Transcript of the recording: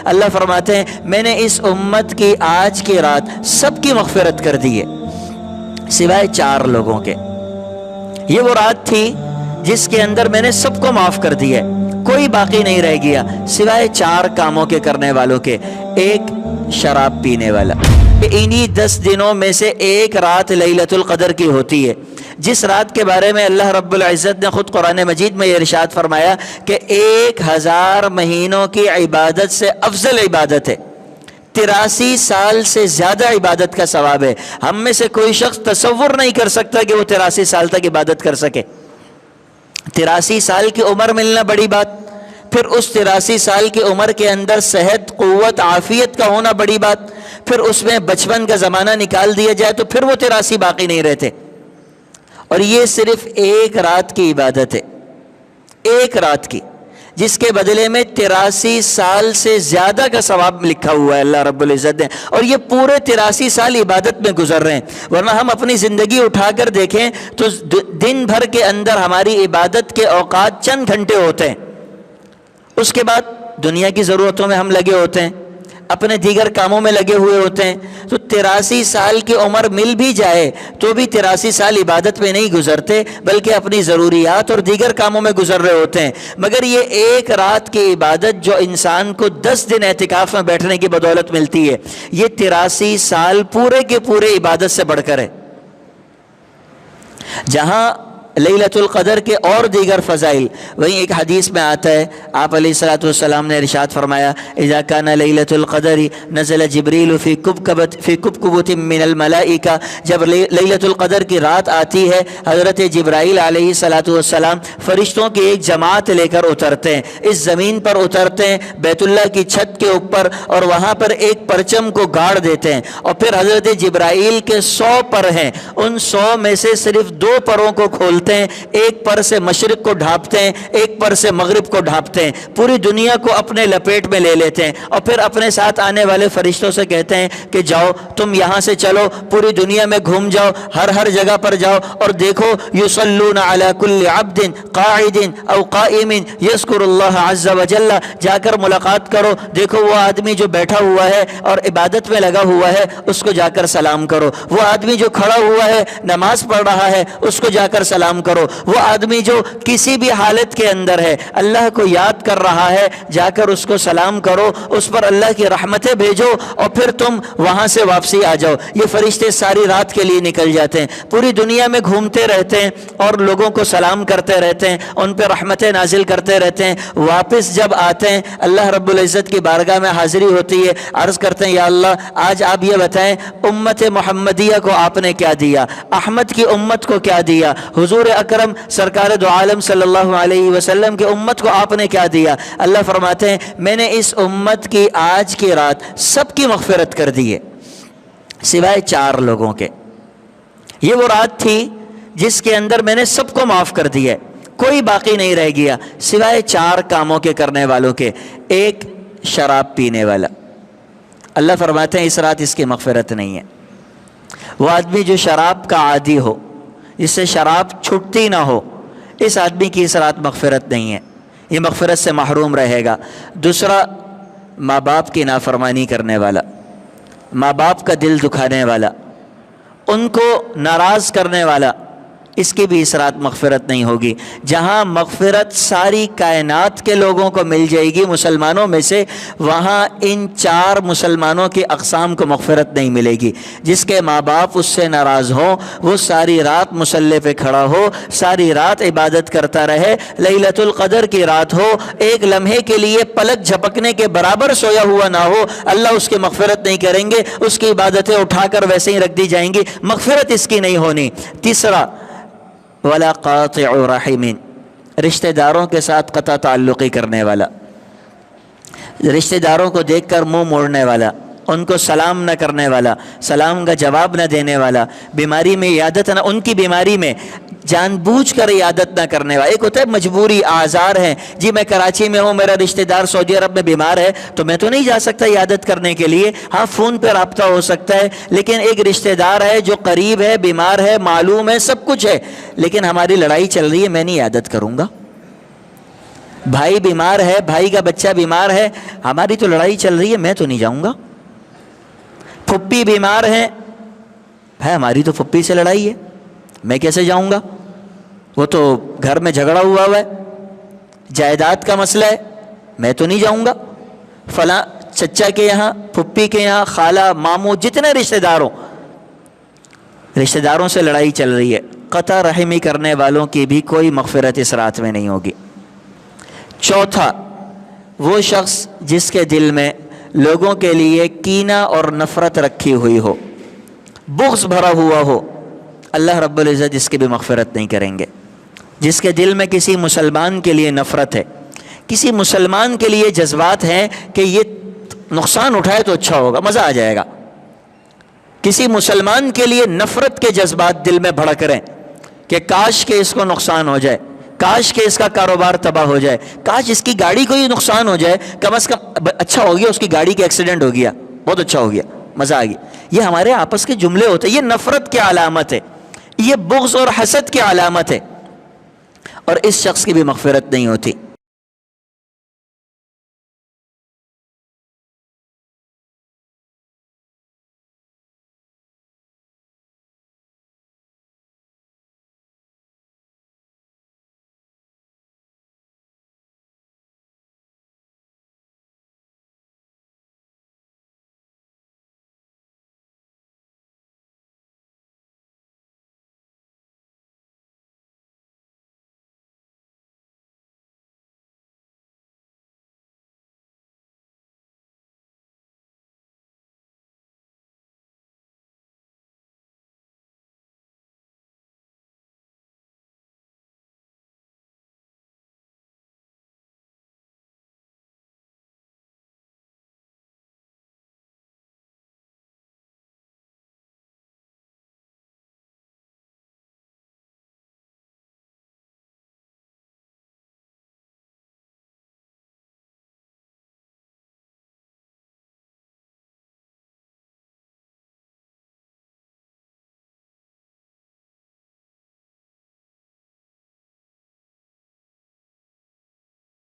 اللہ فرماتے ہیں میں نے اس امت کی آج کی رات سب کی مغفرت کر دی ہے سوائے 4 لوگوں کے۔ یہ وہ رات تھی جس کے اندر میں نے سب کو معاف کر دیا ہے، کوئی باقی نہیں رہ گیا سوائے 4 کاموں کے کرنے والوں کے۔ ایک، شراب پینے والا۔ انہی 10 دنوں میں سے ایک رات لیلۃ القدر کی ہوتی ہے، جس رات کے بارے میں اللہ رب العزت نے خود قرآن مجید میں یہ ارشاد فرمایا کہ 1000 مہینوں کی عبادت سے افضل عبادت ہے، 83 سال سے زیادہ عبادت کا ثواب ہے۔ ہم میں سے کوئی شخص تصور نہیں کر سکتا کہ وہ 83 سال تک عبادت کر سکے۔ 83 سال کی عمر ملنا بڑی بات، پھر اس 83 سال کی عمر کے اندر صحت، قوت، عافیت کا ہونا بڑی بات، پھر اس میں بچپن کا زمانہ نکال دیا جائے تو پھر وہ 83 باقی نہیں رہتے۔ اور یہ صرف ایک رات کی عبادت ہے، ایک رات کی، جس کے بدلے میں 83 سال سے زیادہ کا ثواب لکھا ہوا ہے اللہ رب العزت نے، اور یہ پورے 83 سال عبادت میں گزر رہے ہیں۔ ورنہ ہم اپنی زندگی اٹھا کر دیکھیں تو دن بھر کے اندر ہماری عبادت کے اوقات چند گھنٹے ہوتے ہیں، اس کے بعد دنیا کی ضرورتوں میں ہم لگے ہوتے ہیں، اپنے دیگر کاموں میں لگے ہوئے ہوتے ہیں۔ تو 83 سال کی عمر مل بھی جائے تو بھی 83 سال عبادت میں نہیں گزرتے، بلکہ اپنی ضروریات اور دیگر کاموں میں گزر رہے ہوتے ہیں۔ مگر یہ ایک رات کی عبادت جو انسان کو 10 دن اعتکاف میں بیٹھنے کی بدولت ملتی ہے، یہ 83 سال پورے کے پورے عبادت سے بڑھ کر ہے۔ جہاں لیلۃ القدر کے اور دیگر فضائل، وہیں ایک حدیث میں آتا ہے، آپ علیہ الصلوۃ والسلام نے ارشاد فرمایا اذا کان لیلۃ القدر نزل جبریل فی کبکبۃ من الملائکہ، جب لیلۃ القدر کی رات آتی ہے حضرت جبرائیل علیہ الصلوۃ والسلام فرشتوں کی ایک جماعت لے کر اترتے ہیں، اس زمین پر اترتے ہیں بیت اللہ کی چھت کے اوپر، اور وہاں پر ایک پرچم کو گاڑ دیتے ہیں، اور پھر حضرت جبرائیل کے 100 پر ہیں، ان 100 میں سے صرف 2 پروں کو کھولتے ہیں، ایک پر سے مشرق کو ڈھانپتے ہیں، ایک پر سے مغرب کو ڈھانپتے ہیں، پوری دنیا کو اپنے لپیٹ میں لے لیتے ہیں، اور پھر اپنے ساتھ آنے والے فرشتوں سے کہتے ہیں کہ جاؤ تم یہاں سے چلو، پوری دنیا میں گھوم جاؤ، ہر جگہ پر جاؤ اور دیکھو یصلون علی کل عبد قاعد او قائم یذکر اللہ عز وجل، جا کر ملاقات کرو، دیکھو وہ آدمی جو بیٹھا ہوا ہے اور عبادت میں لگا ہوا ہے اس کو جا کر سلام کرو، وہ آدمی جو کھڑا ہوا ہے نماز پڑھ رہا ہے اس کو جا کر سلام کرو، وہ آدمی جو کسی بھی حالت کے اندر ہے اللہ کو یاد کر رہا ہے جا کر اس کو سلام کرو، اس پر اللہ کی رحمتیں بھیجو، اور پھر تم وہاں سے واپسی آ جاؤ۔ یہ فرشتے ساری رات کے لیے نکل جاتے ہیں، پوری دنیا میں گھومتے رہتے ہیں اور لوگوں کو سلام کرتے رہتے ہیں، ان پہ رحمتیں نازل کرتے رہتے ہیں۔ واپس جب آتے ہیں اللہ رب العزت کی بارگاہ میں حاضری ہوتی ہے، عرض کرتے ہیں یا اللہ آج آپ یہ بتائیں امت محمدیہ کو آپ نے کیا دیا، احمد کی امت کو کیا دیا، حضور اکرم سرکار دو عالم صلی اللہ علیہ وسلم کی امت کو آپ نے کیا دیا۔ اللہ فرماتے ہیں میں نے اس امت کی آج کی رات سب کی مغفرت کر دی ہے سوائے 4 لوگوں کے۔ یہ وہ رات تھی جس کے اندر میں نے سب کو معاف کر دیا ہے، کوئی باقی نہیں رہ گیا سوائے 4 کاموں کے کرنے والوں کے۔ ایک، شراب پینے والا، اللہ فرماتے ہیں اس رات اس کی مغفرت نہیں ہے۔ وہ آدمی جو شراب کا عادی ہو، جس سے شراب چھٹتی نہ ہو، اس آدمی کی اس رات مغفرت نہیں ہے، یہ مغفرت سے محروم رہے گا۔ دوسرا، ماں باپ کی نافرمانی کرنے والا، ماں باپ کا دل دکھانے والا، ان کو ناراض کرنے والا، اس کی بھی اس رات مغفرت نہیں ہوگی۔ جہاں مغفرت ساری کائنات کے لوگوں کو مل جائے گی مسلمانوں میں سے، وہاں ان 4 مسلمانوں کی اقسام کو مغفرت نہیں ملے گی۔ جس کے ماں باپ اس سے ناراض ہوں وہ ساری رات مصلی پہ کھڑا ہو، ساری رات عبادت کرتا رہے، لیلۃ القدر کی رات ہو، ایک لمحے کے لیے پلک جھپکنے کے برابر سویا ہوا نہ ہو، اللہ اس کی مغفرت نہیں کریں گے، اس کی عبادتیں اٹھا کر ویسے ہی رکھ دی جائیں گی، مغفرت اس کی نہیں ہونی۔ تیسرا، ولا قاطع رحم، رشتہ داروں کے ساتھ قطع تعلقی کرنے والا، رشتہ داروں کو دیکھ کر منہ موڑنے والا، ان کو سلام نہ کرنے والا، سلام کا جواب نہ دینے والا، بیماری میں عیادت نہ، ان کی بیماری میں جان بوجھ کر عیادت نہ کرنے والا۔ ایک ہوتا ہے مجبوری، آزار ہے، جی میں کراچی میں ہوں، میرا رشتہ دار سعودی عرب میں بیمار ہے تو میں تو نہیں جا سکتا عیادت کرنے کے لیے، ہاں فون پہ رابطہ ہو سکتا ہے، لیکن ایک رشتہ دار ہے جو قریب ہے، بیمار ہے، معلوم ہے، سب کچھ ہے، لیکن ہماری لڑائی چل رہی ہے، میں نہیں عیادت کروں گا۔ بھائی بیمار ہے، بھائی کا بچہ بیمار ہے، ہماری تو لڑائی چل رہی ہے، میں تو نہیں جاؤں گا۔ پھپھی بیمار ہے، بھائی ہماری تو پھپھی سے لڑائی ہے، میں کیسے جاؤں گا؟ وہ تو گھر میں جھگڑا ہوا ہے، جائیداد کا مسئلہ ہے، میں تو نہیں جاؤں گا۔ فلاں چچا کے یہاں، پھپھی کے یہاں، خالہ، ماموں، جتنے رشتہ داروں سے لڑائی چل رہی ہے، قطع رحمی کرنے والوں کی بھی کوئی مغفرت اس رات میں نہیں ہوگی۔ چوتھا، وہ شخص جس کے دل میں لوگوں کے لیے کینہ اور نفرت رکھی ہوئی ہو، بغض بھرا ہوا ہو، اللہ رب العزت اس کی بھی مغفرت نہیں کریں گے۔ جس کے دل میں کسی مسلمان کے لیے نفرت ہے، کسی مسلمان کے لیے جذبات ہیں کہ یہ نقصان اٹھائے تو اچھا ہوگا، مزہ آ جائے گا، کسی مسلمان کے لیے نفرت کے جذبات دل میں بھڑک رہے ہیں کہ کاش کہ اس کو نقصان ہو جائے، کاش کہ اس کا کاروبار تباہ ہو جائے، کاش اس کی گاڑی کو ہی نقصان ہو جائے، کم از کم اچھا ہو گیا اس کی گاڑی کا ایکسیڈنٹ ہو گیا، بہت اچھا ہو گیا، مزہ آ گیا۔ یہ ہمارے آپس کے جملے ہوتے ہیں، یہ نفرت کی علامت ہے، یہ بغض اور حسد کی علامت ہے، اور اس شخص کی بھی مغفرت نہیں ہوتی۔